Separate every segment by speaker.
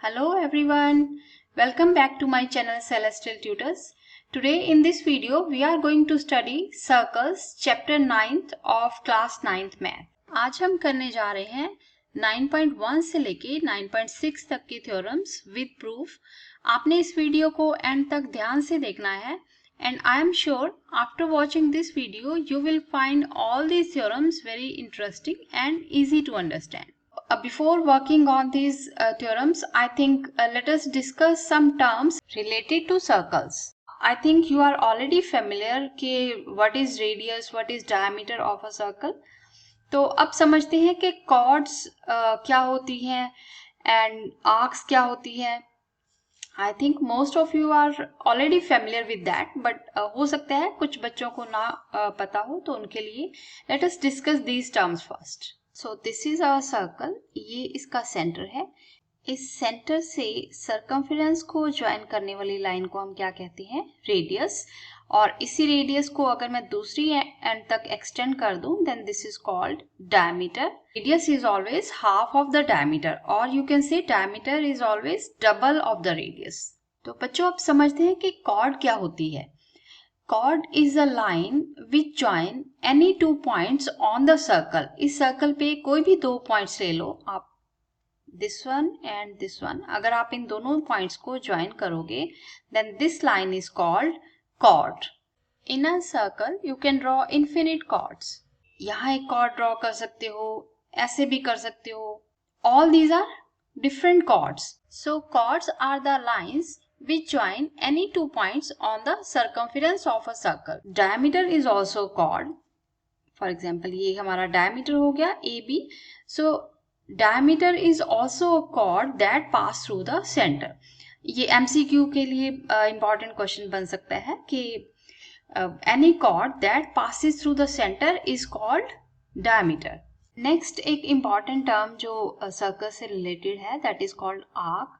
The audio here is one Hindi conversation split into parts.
Speaker 1: Hello everyone, welcome back to my channel Celestial Tutors. Today in this video we are going to study circles chapter 9th of class 9th math. आज हम करने जा रहे हैं 9.1 से लेके 9.6 तक के थ्योरम्स विद प्रूफ. आपने इस वीडियो को एंड तक ध्यान से देखना है and I am sure after watching this video you will find all these theorems very interesting and easy to understand. Before working on these theorems, I think let us discuss some terms related to circles. I think you are already familiar कि what is radius, what is diameter of a circle. तो अब समझते हैं कि chords क्या होती हैं and arcs क्या होती हैं. I think most of you are already familiar with that, but हो सकता है कुछ बच्चों को ना पता हो, तो उनके लिए let us discuss these terms first. So this is our circle. ये इसका सेंटर है. इस सेंटर से सर्कमफेरेंस को ज्वाइन करने वाली लाइन को हम क्या कहते हैं? रेडियस. और इसी रेडियस को अगर मैं दूसरी एंड तक एक्सटेंड कर दूं, then this is called diameter. Radius is always half of the diameter, और you can say diameter is always double of the radius. तो बच्चों आप समझते हैं कि कॉर्ड क्या होती है. Chord is a line which join any two points on the circle. इस सर्कल पे कोई भी दो पॉइंट्स ले लो आप, this one and this one. अगर आप इन दोनों पॉइंट्स को ज्वाइन करोगे, then this line is called chord. In a circle you can draw infinite chords. यहाँ एक chord ड्रॉ कर सकते हो, ऐसे भी कर सकते हो. All these are different chords. So chords are the lines which join any two points on the circumference of a circle. Diameter is also chord. For example, ये हमारा diameter हो गया AB. So diameter is also a chord that pass through the center. ये MCQ के लिए important question बन सकता है कि any chord that passes through the center is called diameter. Next एक important term जो circle से related है, that is called arc.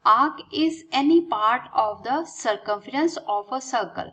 Speaker 1: Arc is any part of the circumference of a circle.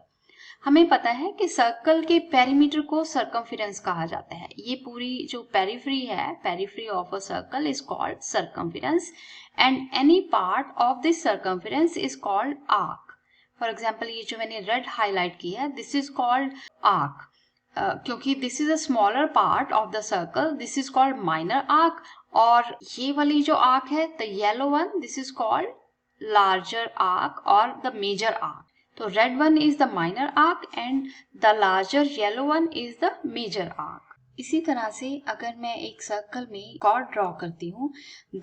Speaker 1: हमें पता है कि सर्कल के पेरीमीटर को सर्कमफेरेंस कहा जाता है. ये पूरी जो पेरिफेरी है, periphery of a circle is called circumference, and any part of this circumference is called arc. For example ये जो मैंने रेड हाईलाइट की है, दिस इज कॉल्ड आर्क. क्योंकि this is a smaller part of the circle, this is called minor arc. और ये वाली जो आर्क है, the yellow one, this is called larger arc or the major arc. So red one is the minor arc and the larger yellow one is the major arc. इसी तरह से अगर मैं एक सर्कल में chord ड्रॉ करती हूँ,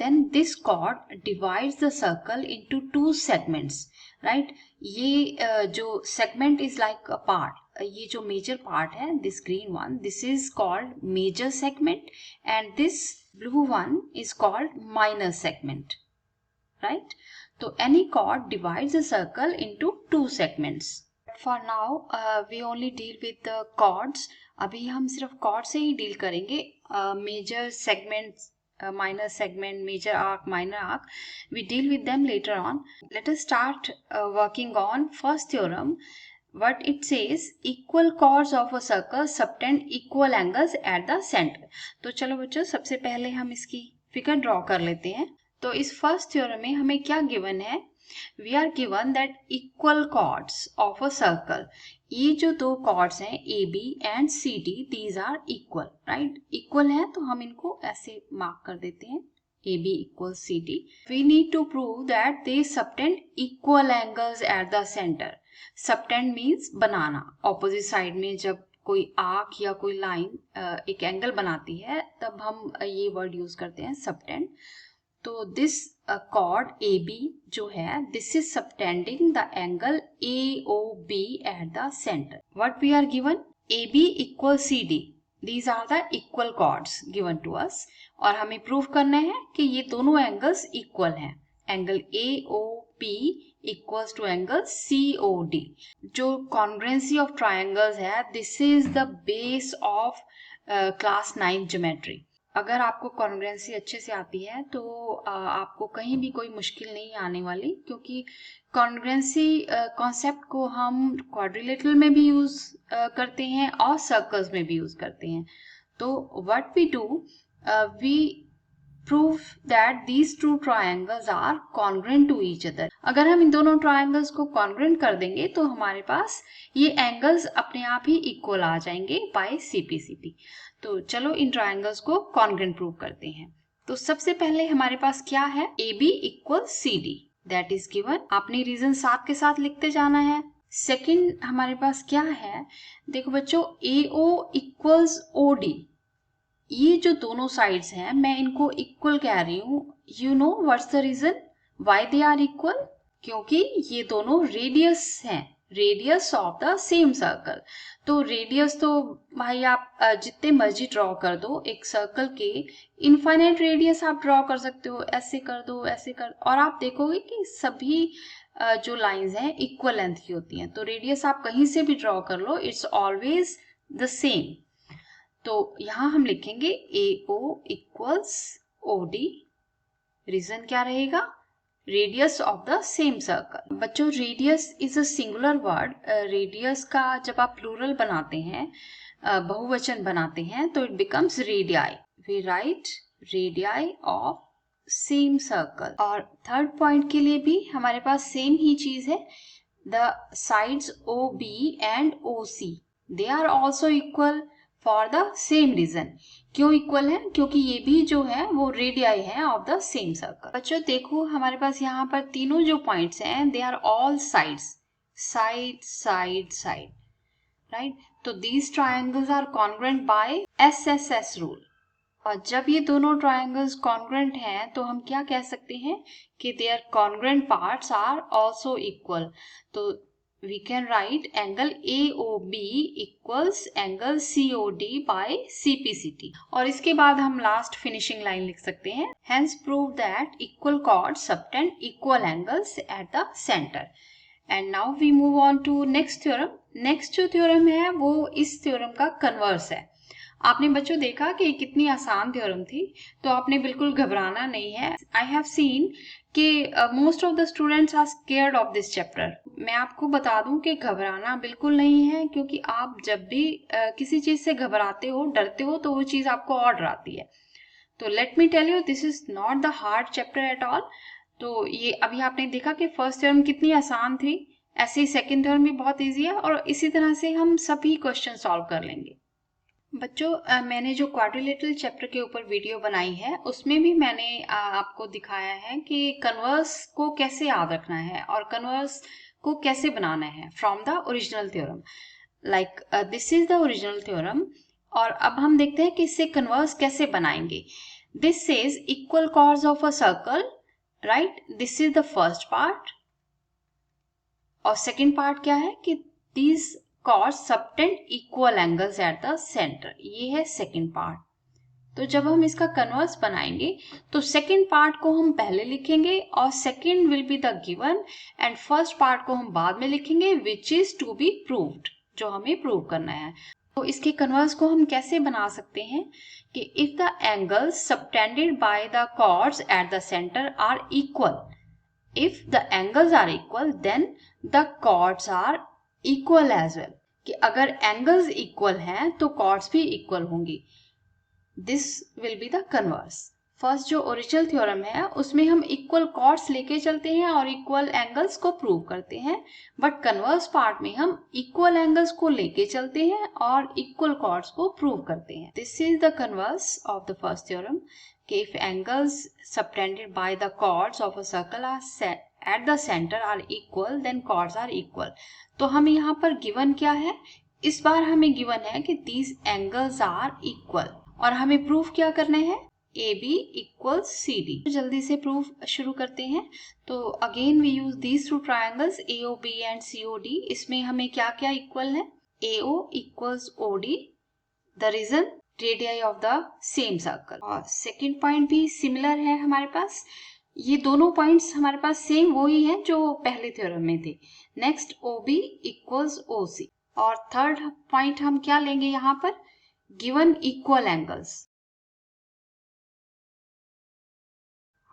Speaker 1: then this chord divides the circle into two segments, right? ये जो segment is like a part. ये जो major part है, this green one, this is called major segment, and this blue one is called minor segment, right? So any chord divides a circle into two segments. For now we only deal with the chords. अभी हम सिर्फ chord से ही deal करेंगे. Major segments, minor segment, major arc, minor arc, we deal with them later on. Let us start working on first theorem. What it says, equal chords of a circle subtend equal angles at the center. तो चलो बच्चों, सबसे पहले हम इसकी फिगर ड्रॉ कर लेते हैं. तो इस फर्स्ट थ्योरम में हमें क्या गिवन है? We are given that equal chords of a circle. ये जो दो कॉर्ड्स हैं A B and C D, these are equal, right? Equal है तो हम इनको ऐसे मार्क कर देते हैं, A B equal C D. We need to prove that they subtend equal angles at the centre. Subtend means बनाना. ऑपोजिट साइड में जब कोई आर्क या कोई लाइन एक एंगल बनाती है, तब हम ये वर्ड यूज करते हैं सबटेंड. तो दिस chord AB जो है, this is subtending the angle AOB at the centre. What we are given? AB equal CD. These are the equal chords given to us, और हमें प्रूव करना है कि ये दोनों एंगल्स इक्वल हैं. Angle AOP equals to angle COD. जो कॉन्ग्रुएंसी ऑफ ट्रायंगल्स है, this is the base of class 9 geometry. अगर आपको कॉन्ग्रुएंसी अच्छे से आती है तो आपको कहीं भी कोई मुश्किल नहीं आने वाली, क्योंकि कॉन्ग्रुएंसी कॉन्सेप्ट को हम क्वाड्रिलेटरल में भी यूज करते हैं और सर्कल्स में भी यूज करते हैं. तो what we do, we prove that these two triangles are congruent to each other. अगर हम इन दोनों ट्रायंगल्स को कॉन्ग्रुएंट कर देंगे तो हमारे पास ये एंगल्स अपने आप ही इक्वल आ जाएंगे बाय CP/CP। तो चलो इन ट्रायंगल्स को कॉन्ग्रुएंट प्रूव करते हैं। तो सबसे पहले हमारे पास क्या है, AB = CD, that is given. आपने रीजन साथ के साथ लिखते जाना है। सेकंड हमारे पास क्या है, देखो बच्चों, AO = OD। ये जो दोनों साइड्स हैं मैं इनको इक्वल कह रही हूँ। You know what's the reason why they are equal? क्योंकि ये दोनों रेडियस हैं, radius of the same circle. तो रेडियस तो भाई आप जितने मर्जी ड्रॉ कर दो, एक सर्कल के इनफाइनाइट रेडियस आप ड्रॉ कर सकते हो, ऐसे कर दो, ऐसे कर, और आप देखोगे कि सभी जो लाइंस हैं इक्वल लेंथ की होती हैं। तो रेडियस आप कहीं से भी ड्रॉ कर लो, इट्स ऑलवेज द सेम। तो यहां हम लिखेंगे AO = OD। रीजन क्या रहेगा, radius of the same circle. बच्चों radius is a singular word. Radius का जब आप प्लूरल बनाते हैं, बहुवचन बनाते हैं, तो it becomes radii. We write radii of same circle. और थर्ड पॉइंट के लिए भी हमारे पास सेम ही चीज है। The sides OB and OC they are also equal for the same reason. क्यों इक्वल है? क्योंकि ये भी जो है वो रेडियाई है ऑफ द सेम सर्कल। बच्चों देखो हमारे पास यहाँ पर तीनों जो पॉइंट्स हैं they are all sides, side side side, right. तो these triangles are congruent by SSS rule. और जब ये दोनों ट्रायंगल्स कॉन्ग्रुएंट हैं तो हम क्या कह सकते हैं कि their congruent parts are also equal. तो we can write angle AOB equals angle COD by CP/CT। और इसके बाद हम लास्ट फिनिशिंग लाइन लिख सकते हैं, hence prove that equal chords subtend equal angles at the center। and now we move on to next theorem। next जो थ्योरम है वो इस थ्योरम का कन्वर्स है। आपने बच्चों देखा कि कितनी आसान थ्योरम थी, तो आपने बिल्कुल घबराना नहीं है। आई हैव सीन कि most of the students are scared of this chapter. मैं आपको बता दूं कि घबराना बिल्कुल नहीं है, क्योंकि आप जब भी किसी चीज से घबराते हो, डरते हो, तो वो चीज आपको और डराती है। तो let me tell you, this is not the hard chapter at all. तो ये अभी आपने देखा कि फर्स्ट थ्योरम कितनी आसान थी, ऐसे ही सेकेंड थ्योरम भी बहुत ईजी है, और इसी तरह से हम सभी क्वेश्चन सॉल्व कर लेंगे। बच्चों मैंने जो क्वाड्रिलेटरल चैप्टर के ऊपर वीडियो बनाई है उसमें भी मैंने आपको दिखाया है कि कन्वर्स को कैसे याद रखना है और कन्वर्स को कैसे बनाना है from the original theorem. Like this is the original theorem. और अब हम देखते हैं कि इससे कन्वर्स कैसे बनाएंगे। This says equal chords of a circle, right. This is the first part. और सेकेंड पार्ट क्या है कि दीज chords subtend equal angles at the center। ये है सेकेंड पार्ट। तो जब हम इसका कन्वर्स बनाएंगे तो सेकेंड पार्ट को हम पहले लिखेंगे और second will be the given, and first part को हम बाद में लिखेंगे which is to be proved, जो हमें प्रूव करना है। तो इसके कन्वर्स को हम कैसे बना सकते हैं कि if the angles subtended by the chords at the centre are equal, if the angles are equal then the chords are equal as well। कि अगर एंगल्स इक्वल हैं तो chords भी इक्वल होंगी। This will be the converse. First जो ओरिजिनल थ्योरम है उसमें हम इक्वल chords लेके चलते हैं और इक्वल एंगल्स को प्रूव करते हैं, बट कन्वर्स पार्ट में हम इक्वल एंगल्स को लेके चलते हैं और इक्वल chords को प्रूव करते हैं। This is the converse of the first theorem कि if angles subtended by the chords of a circle are set at the center are equal then chords are equal। तो हमें यहाँ पर गिवन क्या है, इस बार हमें गिवन है कि these angles are equal, और हमें प्रूफ क्या करना है, AB = CD। तो जल्दी से प्रूफ शुरू करते हैं। तो again we use these two triangles AOB and COD। इसमें हमें क्या क्या इक्वल है, AO = OD, the reason radii of the same circle. और सेकेंड पॉइंट भी सिमिलर है हमारे पास। ये दोनों पॉइंट्स हमारे पास सेम वही हैं जो पहले थ्योरम में थे। Next OB = OC। और थर्ड पॉइंट हम क्या लेंगे यहाँ पर, गिवन इक्वल एंगल्स।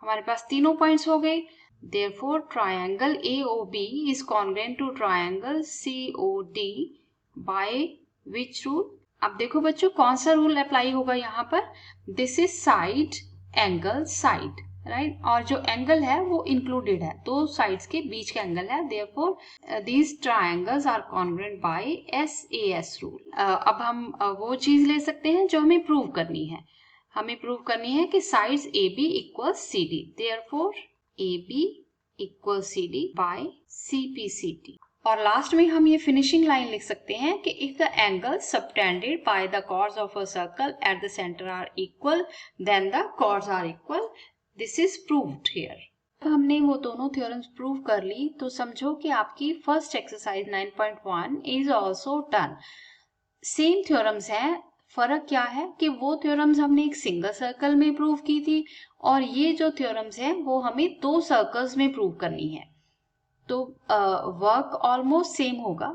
Speaker 1: हमारे पास तीनों पॉइंट्स हो गए। Therefore triangle AOB is congruent to triangle COD by which rule. अब देखो बच्चों कौन सा रूल अप्लाई होगा यहाँ पर, this is side angle side, right, और जो एंगल है वो इंक्लूडेड है, दो साइड्स के बीच का एंगल है, therefore these triangles are congruent by SAS rule. अब हम वो चीज ले सकते हैं जो हमें प्रूव करनी है। हमें प्रूव करनी है कि sides AB equals CD, therefore AB equals CD by CPCT। और लास्ट में हम ये फिनिशिंग लाइन लिख सकते हैं कि if the angle subtended by the chords of a circle at the centre are equal then the chords are equal, this is proved here. हमने वो दोनों थ्योरम्स प्रूव कर ली तो समझो कि आपकी first exercise 9.1 is also done. Same theorems हैं, फर्क क्या है कि वो थ्योरम्स हमने एक सिंगल सर्कल में प्रूव की थी और ये जो थ्योरम्स हैं वो हमें दो सर्कल्स में प्रूव करनी है। तो वर्क ऑलमोस्ट सेम होगा,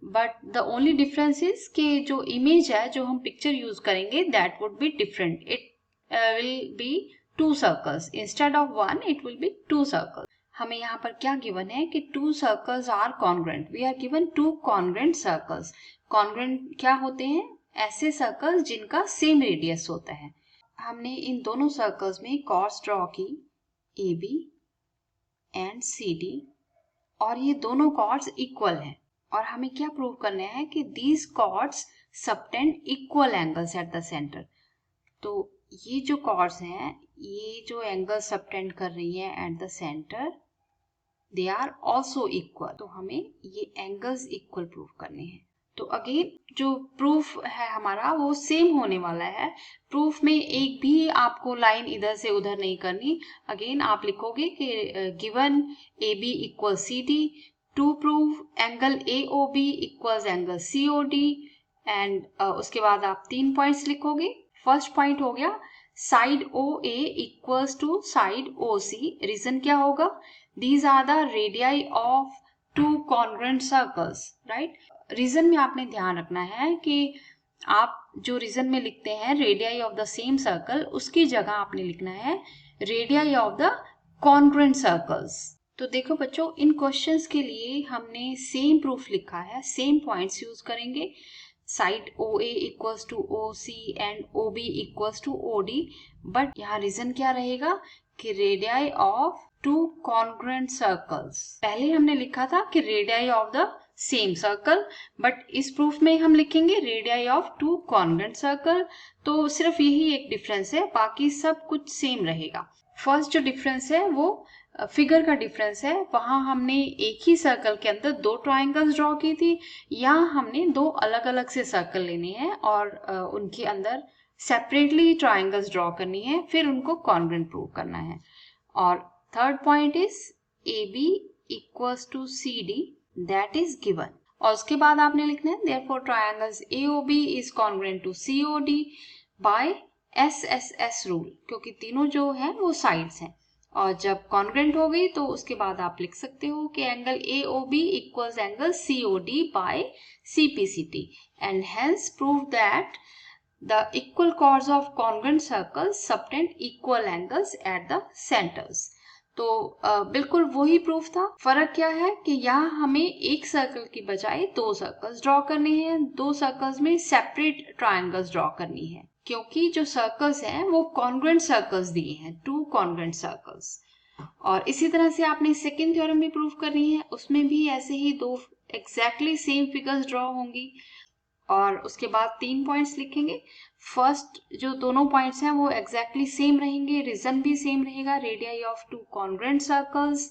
Speaker 1: but the only difference is कि जो इमेज है, जो हम पिक्चर यूज करेंगे, that would be different. It will be two circles instead of one, it will be two circles. हमें यहाँ पर क्या गिवन है कि two circles are congruent. We are given two congruent circles. Congruent क्या होते हैं? ऐसे सर्कल्स जिनका सेम रेडियस होता है। हमने इन दोनों सर्कल्स में कॉर्ड्स ड्रॉ की, AB एंड CD, और ये दोनों कॉर्ड्स इक्वल हैं और हमें क्या प्रूव करना है कि these chords subtend equal angles at the centre. तो ये जो कॉर्ड्स हैं, ये जो एंगल सबटेंड कर रही हैं at the centre, they are also equal. तो हमें ये एंगल्स इक्वल प्रूव करने हैं। तो अगेन जो प्रूफ है हमारा वो सेम होने वाला है। प्रूफ में एक भी आपको लाइन इधर से उधर नहीं करनी। अगेन आप लिखोगे कि given AB equal CD, to prove angle AOB equals angle COD, and उसके बाद आप 3 पॉइंट्स लिखोगे। फर्स्ट पॉइंट हो गया side OA equals to side OC। Reason क्या होगा? These are the radii of two congruent circles, right? Reason में आपने ध्यान रखना है कि आप जो रीजन में लिखते हैं radii of the same circle, उसकी जगह आपने लिखना है radii of the congruent circles. तो देखो बच्चों, इन क्वेश्चंस के लिए हमने सेम प्रूफ लिखा है, सेम पॉइंट्स यूज करेंगे। Side OA equals to OC and OB equals to OD, but यहाँ रीजन क्या रहेगा कि radii of two congruent circles. पहले हमने लिखा था कि radii of the same circle, but इस प्रूफ में हम लिखेंगे radii of two congruent circle. तो सिर्फ यही एक डिफरेंस है, बाकी सब कुछ सेम रहेगा। फर्स्ट जो डिफरेंस है वो फिगर का डिफरेंस है। वहां हमने एक ही सर्कल के अंदर दो ट्रायंगल्स ड्रॉ की थी, यहाँ हमने दो अलग अलग से सर्कल लेने हैं और उनके अंदर सेपरेटली ट्रायंगल्स ड्रॉ करनी है, फिर उनको कॉन्ग्रुएंट प्रूव करना है। और third point is AB equals to CD, that is given. और उसके बाद आपने लिखना है therefore triangles AOB is congruent to COD by SSS rule, क्योंकि तीनों जो हैं वो साइड्स हैं। और जब कॉन्ग्रुएंट हो गई तो उसके बाद आप लिख सकते हो कि angle AOB equals angle COD by CPCT, and hence prove that the equal chords of congruent circles subtend equal angles at the centers। तो बिल्कुल वही प्रूफ था। फर्क क्या है कि यहाँ हमें एक सर्कल की बजाय दो सर्कल्स ड्रॉ करने हैं, दो सर्कल्स में सेपरेट ट्रायंगल्स ड्रॉ करनी है, क्योंकि जो सर्कल्स हैं वो कॉन्ग्रुएंट सर्कल्स दिए हैं, टू कॉन्ग्रुएंट सर्कल्स। और इसी तरह से आपने सेकेंड थ्योरम भी प्रूव करनी है, उसमें भी ऐसे ही दो एग्जैक्टली सेम फिगर्स ड्रॉ होंगी और उसके बाद 3 पॉइंट्स लिखेंगे। फर्स्ट जो दोनों पॉइंट्स हैं वो एग्जैक्टली सेम रहेंगे, रीजन भी सेम रहेगा, radii of two congruent circles.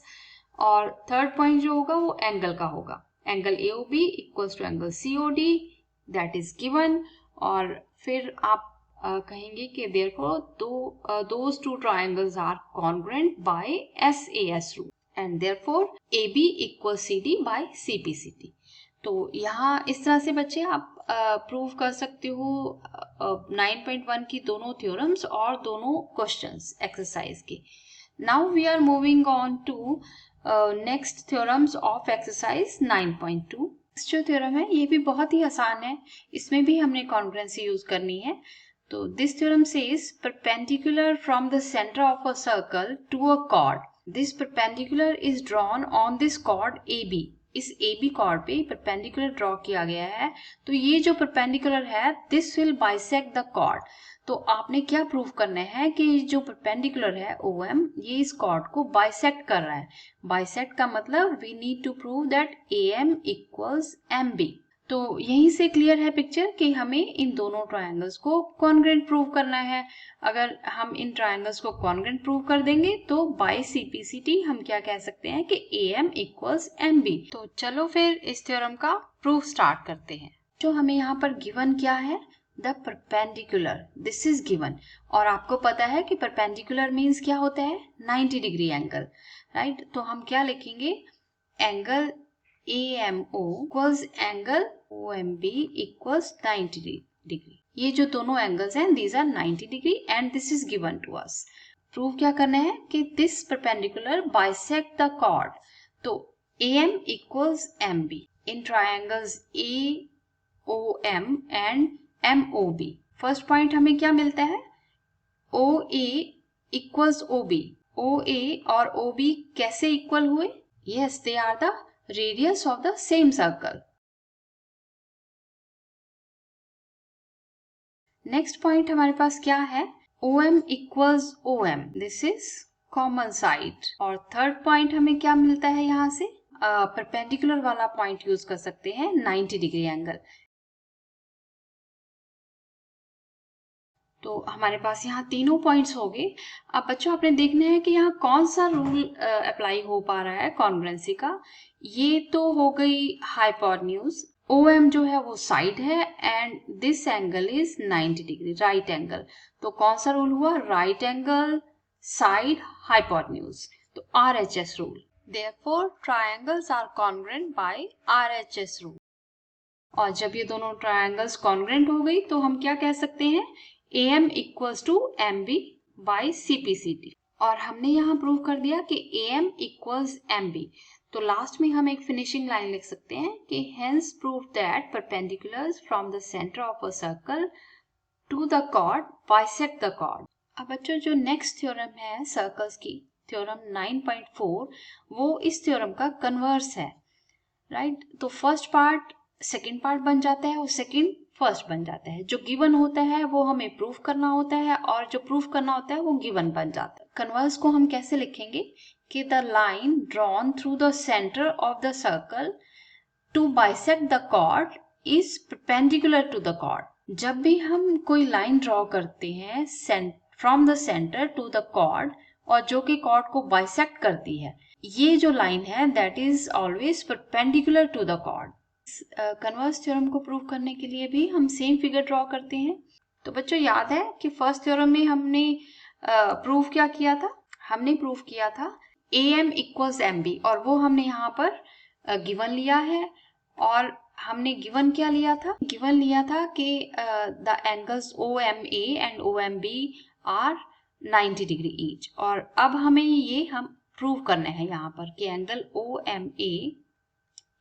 Speaker 1: और थर्ड पॉइंट जो होगा वो एंगल का होगा, angle AOB equals to angle COD, that is given. और फिर आप कहेंगे कि therefore those two triangles are congruent by SAS rule, and therefore AB equals CD by CPCT। तो यहाँ इस तरह से बच्चे आप प्रूव कर सकते हो 9.1 की दोनों थ्योरम्स और दोनों क्वेश्चंस एक्सरसाइज के। Now we are moving on to next theorems of exercise 9.2। जो थ्योरम है ये भी बहुत ही आसान है, इसमें भी हमने कॉन्ग्रुएंसी यूज करनी है। तो this theorem says perpendicular from the centre of a circle to a chord, this perpendicular is drawn on this chord AB इस AB कॉर्ड पे परपेंडिकुलर ड्रॉ किया गया है, तो ये जो परपेंडिकुलर है this will bisect the chord. तो आपने क्या प्रूव करना है कि जो परपेंडिकुलर है OM ये इस कॉर्ड को बाइसेक्ट कर रहा है। बाइसेक्ट का मतलब we need to prove that AM equals MB। तो यहीं से क्लियर है पिक्चर कि हमें इन दोनों ट्रायंगल्स को कॉन्ग्रुएंट प्रूव करना है। अगर हम इन ट्रायंगल्स को कॉन्ग्रुएंट प्रूव कर देंगे तो बाय CPCT हम क्या कह सकते हैं कि AM इक्वल्स MB। तो चलो फिर इस थ्योरम का प्रूफ स्टार्ट करते हैं। जो हमें यहाँ पर गिवन क्या है, the perpendicular, this is given. और आपको पता है कि परपेंडिकुलर मीन्स क्या होता है, 90 डिग्री एंगल, राइट। तो हम क्या लिखेंगे, angle AMO equals angle OMB equals 90 degree. ये जो दोनों एंगल्स हैं these are 90 degree and this is given to us. Prove क्या करना है कि this perpendicular bisect the chord. तो AM equals MB in triangles AOM and MOB। First point हमें क्या मिलता है, OA इक्वल्स OB। OA और OB कैसे इक्वल हुए, yes they are the radius of the same circle. Next point हमारे पास क्या है, OM equals OM, this is common side. और थर्ड पॉइंट हमें क्या मिलता है, यहाँ से परपेंडिकुलर वाला पॉइंट यूज कर सकते हैं 90 डिग्री एंगल। तो हमारे पास यहाँ तीनों पॉइंट्स हो गए। अब बच्चों आपने देखना है कि यहाँ कौन सा रूल अप्लाई हो पा रहा है कॉन्ग्रुएंसी का। ये तो हो गई हाइपोटेन्यूज, OM जो है वो साइड है and this angle is 90 degree, right angle. तो कौन सा रूल हुआ, राइट एंगल साइड हाइपोटेन्यूज, तो RHS rule. Therefore triangles are congruent by RHS rule. और जब ये दोनों ट्रायंगल्स कॉन्ग्रुएंट हो गई तो हम क्या कह सकते हैं, AM equals to MB by CPCT। और हमने यहाँ प्रूव कर दिया कि AM इक्वल्स MB। तो लास्ट में हम एक फिनिशिंग लाइन लिख सकते हैं कि hence prove that perpendiculars from the centre of a circle to the chord bisect the chord. अब बच्चों जो नेक्स्ट थ्योरम है सर्कल्स की, थ्योरम 9.4, वो इस थ्योरम का कन्वर्स है, राइट। तो फर्स्ट पार्ट सेकेंड पार्ट बन जाता है और सेकेंड फर्स्ट बन जाता है। जो गिवन होता है वो हमें प्रूफ करना होता है और जो प्रूफ करना होता है वो गिवन बन जाता है। कन्वर्स को हम कैसे लिखेंगे कि the line drawn through the centre of the circle to bisect the chord is perpendicular to the chord. जब भी हम कोई लाइन ड्रॉ करते हैं from the centre to the chord और जो कि कॉर्ड को बाइसेक्ट करती है, ये जो लाइन है that is always perpendicular to the chord. Converse theorem को प्रूव करने के लिए भी हम सेम फिगर ड्रॉ करते हैं। तो बच्चों याद है कि फर्स्ट थ्योरम में हमने प्रूव क्या किया था, हमने प्रूव किया था AM इक्वल्स MB और वो हमने यहाँ पर गिवन लिया है। और हमने गिवन क्या लिया था, गिवन लिया था कि the angles OMA and OMB are 90 degree each. और अब हमें ये हम प्रूव करना है यहाँ पर कि angle OMA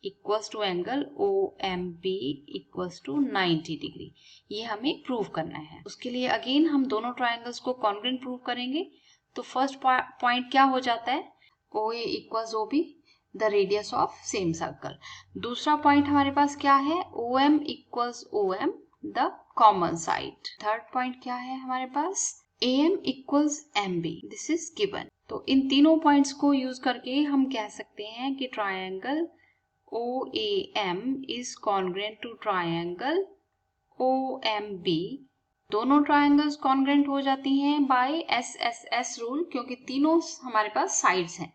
Speaker 1: equals to angle OMB equals to 90 degree, ये हमें प्रूव करना है। उसके लिए अगेन हम दोनों ट्रायंगल्स को कॉन्ग्रुएंट प्रूव करेंगे। तो फर्स्ट पॉइंट क्या हो जाता है, OA equals OB, the radius of same circle. दूसरा पॉइंट हमारे पास क्या है, OM equals OM, the common side. Third point क्या है हमारे पास, AM equals MB, this is given. तो इन तीनों पॉइंट्स को यूज करके हम कह सकते हैं कि triangle OAM is congruent to triangle OMB। दोनों ट्रायंगल्स कॉन्ग्रुएंट हो जाती हैं बाय SSS रूल, क्योंकि तीनों हमारे पास साइड्स हैं।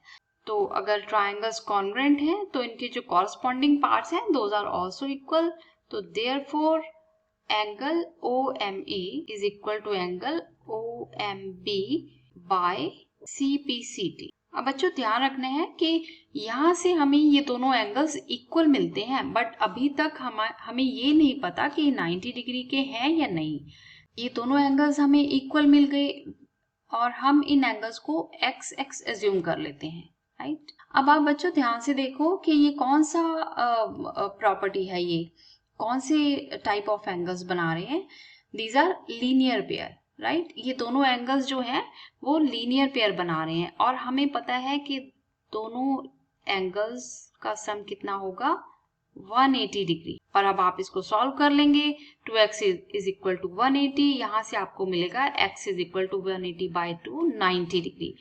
Speaker 1: तो अगर ट्रायंगल्स कॉन्ग्रुएंट हैं तो इनके जो कॉरस्पॉन्डिंग पार्ट्स हैं दोज आर आल्सो इक्वल। तो therefore angle OMA is equal to angle OMB by CPCT। अब बच्चों ध्यान रखना है कि यहाँ से हमें ये दोनों एंगल्स इक्वल मिलते हैं, बट अभी तक हमें ये नहीं पता कि 90 डिग्री के हैं या नहीं। ये दोनों एंगल्स हमें इक्वल मिल गए और हम इन एंगल्स को x एज्यूम कर लेते हैं, राइट। अब आप बच्चों ध्यान से देखो कि ये कौन सा प्रॉपर्टी है, ये कौन से टाइप ऑफ एंगल्स बना रहे हैं, these are linear pair, right. ये दोनों एंगल्स जो हैं वो लीनियर पेयर बना रहे हैं और हमें पता है कि दोनों एंगल्स का सम कितना होगा 180 डिग्री। और अब आप इसको सॉल्व कर लेंगे। 2x इज इक्वल टू 180, यहाँ से आपको मिलेगा x is equal to 180 by 2 90 degree.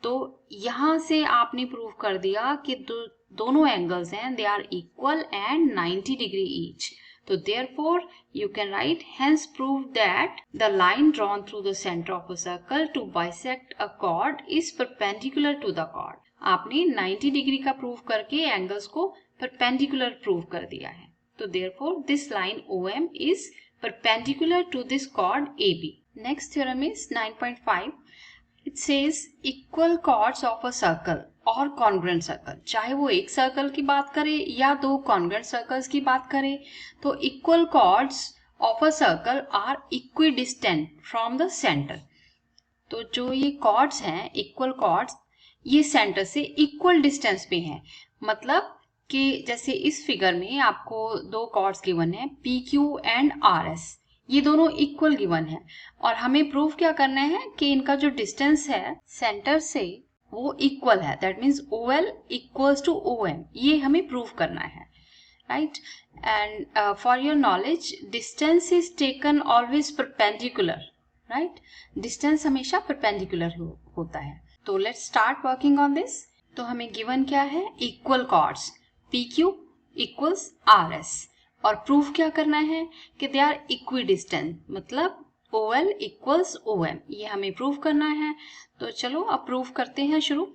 Speaker 1: तो यहाँ से आपने प्रूव कर दिया कि दोनों एंगल्स हैं they are equal and 90 degree each. So therefore you can write hence prove that the line drawn through the center of a circle to bisect a chord is perpendicular to the chord। आपने 90 डिग्री का प्रूव करके एंगल्स को परपेंडिकुलर प्रूव कर दिया है। तो therefore this line OM is perpendicular to this chord AB। Next theorem is 9.5। It says equal chords of a circle और कॉन्ग्रुएंट सर्कल, चाहे वो एक सर्कल की बात करें या दो कॉन्ग्रुएंट सर्कल्स की बात करें, तो equal chords of a circle are equidistant from the centre. तो जो ये कॉर्ड्स हैं इक्वल कॉर्ड्स, ये सेंटर से इक्वल डिस्टेंस पे हैं। मतलब कि जैसे इस फिगर में आपको दो कॉर्ड्स गिवन है PQ एंड RS, ये दोनों इक्वल गिवन है और हमें प्रूव क्या करना है कि इनका जो डिस्टेंस है सेंटर से वो इक्वल है। That means OL equals to OM, ये हमें प्रूव करना है, right. And for your knowledge distance is taken always perpendicular, right. Distance हमेशा परपेंडिकुलर होता है। तो let's start working on this. तो हमें गिवन क्या है, equal chords PQ equals RS और प्रूफ क्या करना है कि दे आर इक्विडिस्टेंट, मतलब OL इक्वल्स OM, ये हमें प्रूव करना है। तो चलो अब प्रूव करते हैं शुरू।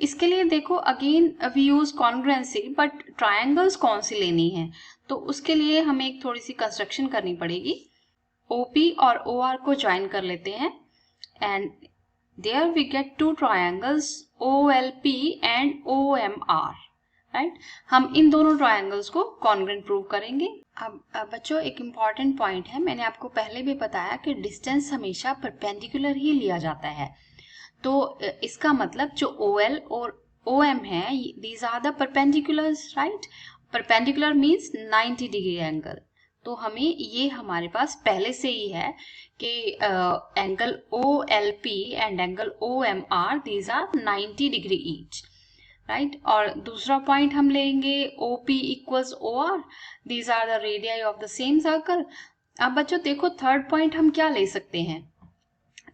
Speaker 1: इसके लिए देखो again we use congruency, but triangles कौन सी लेनी है, तो उसके लिए हमें एक थोड़ी सी कंस्ट्रक्शन करनी पड़ेगी। OP और OR को ज्वाइन कर लेते हैं and there we get two triangles OLP and OMR, right. हम इन दोनों ट्रायंगल्स को कॉन्ग्रुएंट प्रूव करेंगे। अब बच्चों एक इम्पॉर्टेंट पॉइंट है, मैंने आपको पहले भी बताया कि डिस्टेंस हमेशा परपेंडिकुलर ही लिया जाता है। तो इसका मतलब जो OL और OM है these are the perpendiculars, right. Perpendicular means 90 degree angle. तो हमें ये हमारे पास पहले से ही है कि angle OLP and angle OMR these are 90 degree each, right. और दूसरा पॉइंट हम लेंगे OP equals OR, these are the radii of the same circle. अब बच्चों देखो थर्ड पॉइंट हम क्या ले सकते हैं।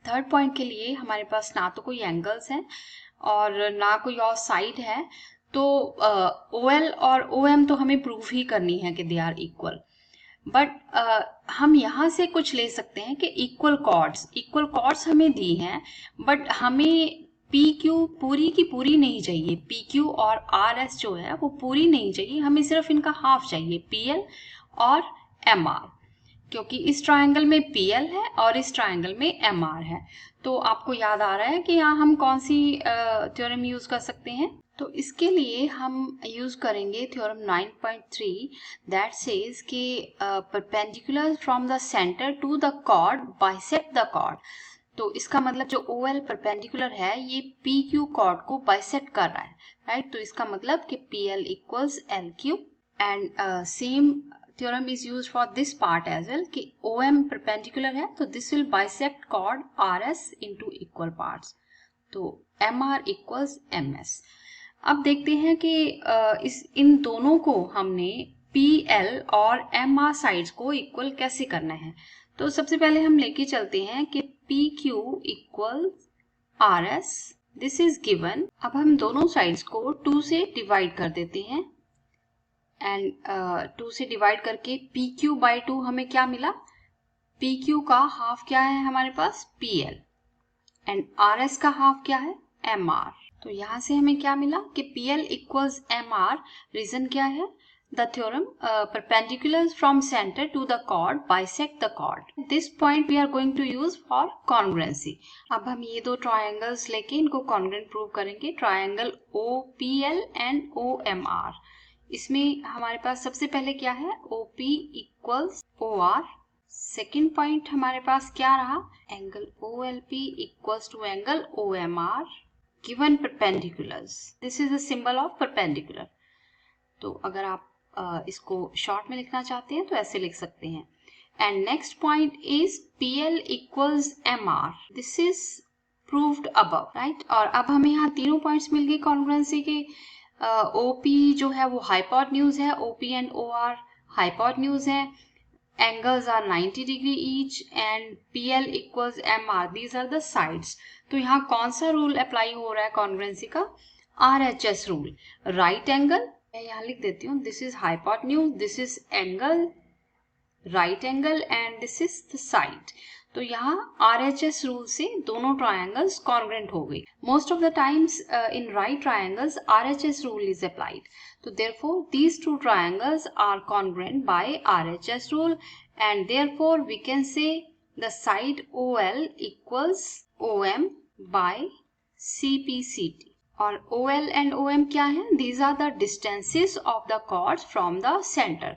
Speaker 1: थर्ड पॉइंट के लिए हमारे पास ना तो कोई एंगल्स हैं और ना कोई और साइड है, तो OL और OM तो हमें प्रूफ ही करनी है कि दे आर इक्वल। बट हम यहाँ से कुछ ले सकते हैं कि इक्वल कॉर्ड्स हमें दी हैं, बट हमें PQ पूरी की पूरी नहीं चाहिए। PQ और RS जो है वो पूरी नहीं चाहिए, हमें सिर्फ इनका हाफ चाहिए, PL और MR, क्योंकि इस ट्रायंगल में PL है और इस ट्रायंगल में MR है। तो आपको याद आ रहा है कि यहाँ हम कौन सी थ्योरम यूज कर सकते हैं। तो इसके लिए हम यूज करेंगे थ्योरम 9.3 दैट सेज कि perpendicular from the centre to the chord bisect the chord. तो इसका मतलब जो OL परपेंडिकुलर है ये PQ कॉर्ड को बाइसेक्ट कर रहा है, राइट। तो इसका मतलब कि PL equals LQ and same theorem is used for this part as well कि OM perpendicular है तो this will bisect chord RS into equal parts, तो MR equals MS। अब देखते हैं कि इन दोनों को हमने PL और MR साइड्स को इक्वल कैसे करना है। तो सबसे पहले हम लेके चलते हैं कि PQ equals RS, this is given। अब हम दोनों साइड्स को 2 से डिवाइड कर देते हैं एंड 2 से डिवाइड करके PQ बाई 2 हमें क्या मिला, PQ का हाफ क्या है हमारे पास PL एंड RS का हाफ क्या है MR। तो यहाँ से हमें क्या मिला कि PL इक्वल्स MR। रीजन क्या है, the theorem perpendicular from centre to the chord bisect the chord. This point we are going to use for congruency. अब हम ये दो ट्रायंगल्स लेके इनको कॉन्ग्रुएंट प्रूव करेंगे, ट्रायंगल OPL एंड OMR। इसमें हमारे पास सबसे पहले क्या है, OP equals OR। Second point हमारे पास क्या रहा, angle OLP equals to angle OMR given perpendiculars. This is the symbol of perpendicular. तो अगर आप इसको शॉर्ट में लिखना चाहते हैं तो ऐसे लिख सकते हैं। And next point is PL equals MR। This is proved above, right. और अब हमें यहाँ तीनों पॉइंट्स मिल गए कॉन्ग्रुएंसी के। OP जो है वो हाइपोटेन्यूज है, OP एंड OR हाइपोटेन्यूज है, angles are 90 degree each and PL equals MR, these are the sides। तो यहाँ कौन सा रूल अप्लाई हो रहा है कॉन्ग्रुएंसी का? RHS rule. राइट एंगल, मैं यहाँ लिख देती हूँ, this is hypotenuse, this is angle, right angle and this is the side. तो यहाँ RHS रूल से दोनों ट्रायंगल्स कॉन्ग्रुएंट हो गई। Most of the times in right triangles RHS rule is applied. So therefore these two triangles are congruent by RHS rule and therefore we can say the side OL equals OM by CPCT। और OL and OM क्या है? These are the distances of the chords from the center।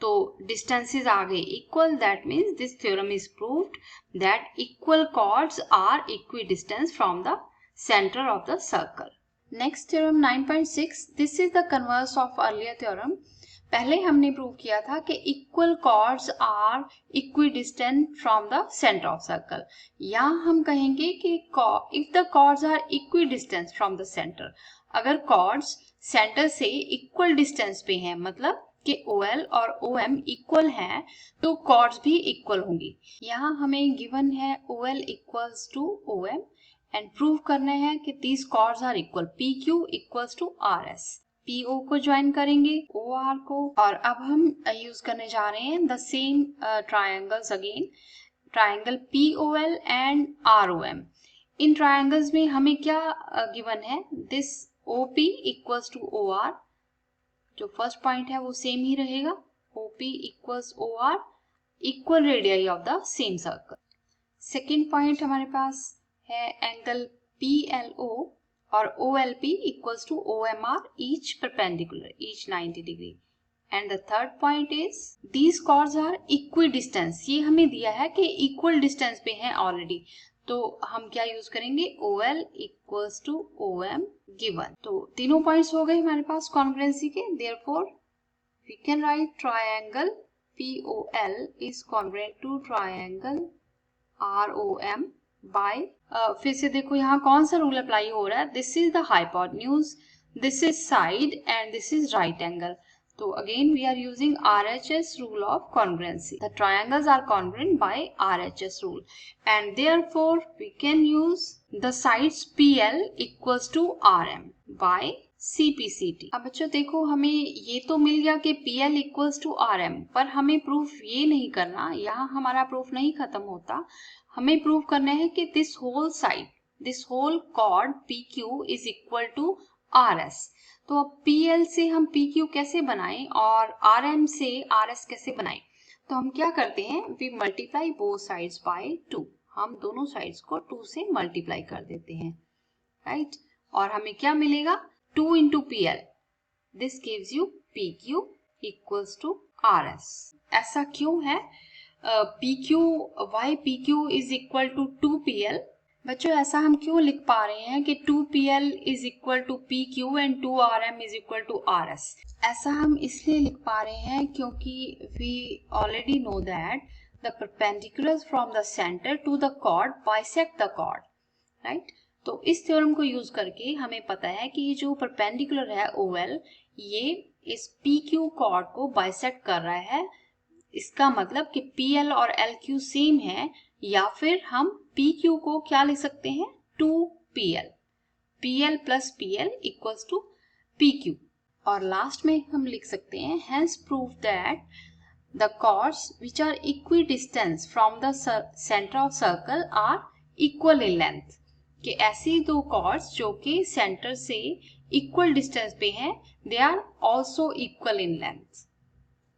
Speaker 1: तो distances आ गए equal, that means this theorem is proved that equal chords are equidistant from the center of the circle। Next theorem 9.6, this is the converse of earlier theorem. पहले हमने प्रूव किया था कि equal chords are equidistant from the centre of circle. यहाँ हम कहेंगे कि if the chords are equidistant from the centre, अगर कॉर्ड्स सेंटर से इक्वल डिस्टेंस पे हैं, मतलब कि OL और OM इक्वल हैं, तो कॉर्ड्स भी इक्वल होंगी। यहाँ हमें गिवन है OL equals to OM and prove करना है कि these chords are equal, PQ equals to RS। PO को ज्वाइन करेंगे OR को, और अब हम यूज करने जा रहे हैं the same triangles again, triangle POL and ROM। इन ट्रायंगल्स में हमें क्या गिवन है? This OP equals to OR, जो फर्स्ट पॉइंट है वो सेम ही रहेगा, OP equals OR, equal radius of the same circle. Second point हमारे पास है एंगल PLO और OLP equals to OMR, each perpendicular, each 90 degree. And the third point is these chords are equidistance. ये हमें दिया है कि इक्वल डिस्टेंस पे हैं ऑलरेडी, तो हम क्या यूज करेंगे? OL equals to OM given. तो तीनों पॉइंट्स हो गए हमारे पास कॉन्ग्रुएंसी के। Therefore we can write triangle POL is congruent to triangle ROM by, फिर से देखो यहाँ कौन सा रूल अप्लाई हो रहा है? This is the hypotenuse, this is side and this is right angle. तो again we are using RHS rule of congruency. The triangles are congruent by RHS rule and therefore we can use the sides PL equals to RM by CPCT। अब बच्चों देखो, हमें ये तो मिल गया कि PL इक्वल्स टू RM, पर हमें प्रूफ ये नहीं करना, यहाँ हमारा प्रूफ नहीं खत्म होता। हमें प्रूव करना है कि this whole side, this whole chord PQ is equal to RS। तो अब PL से हम PQ कैसे बनाएं और RM से RS कैसे बनाएं? तो हम क्या करते हैं? We multiply both sides by 2। हम दोनों साइड्स को 2 से मल्टीप्लाई कर देते हैं, राइट? और हमें क्या मिलेगा? 2 into PL, this gives you PQ equals to RS। ऐसा क्यों है? why PQ is equal to 2PL? बच्चों ऐसा हम क्यों लिख पा रहे हैं कि 2PL is equal to PQ and 2RM is equal to RS? ऐसा हम इसलिए लिख पा रहे हैं क्योंकि we already know that the perpendiculars from the center to the chord bisect the chord, right? तो इस थ्योरम को यूज करके हमें पता है कि ये जो परपेंडिकुलर है OL, ये इस PQ कॉर्ड को बाइसेक्ट कर रहा है। इसका मतलब कि PL और LQ सेम है, या फिर हम PQ को क्या लिख सकते हैं? 2PL, PL plus PL equals to PQ। और लास्ट में हम लिख सकते हैं hence prove that the chords which are equidistant from the center of circle are equal in length। कि ऐसी दो कॉर्ड्स जो कि सेंटर से इक्वल डिस्टेंस पे हैं, they are also equal in length।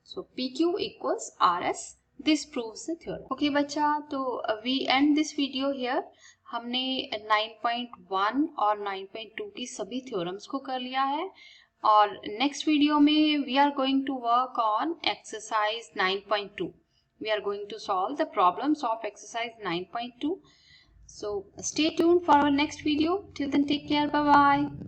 Speaker 1: So PQ equals RS. This proves the theorem. Okay बच्चा, तो we end this video here। हमने 9.1 और 9.2 की सभी थ्योरम्स को कर लिया है, और नेक्स्ट वीडियो में we are going to work on exercise 9.2। We are going to solve the problems of exercise 9.2। So stay tuned for our next video. Till then, take care. Bye bye.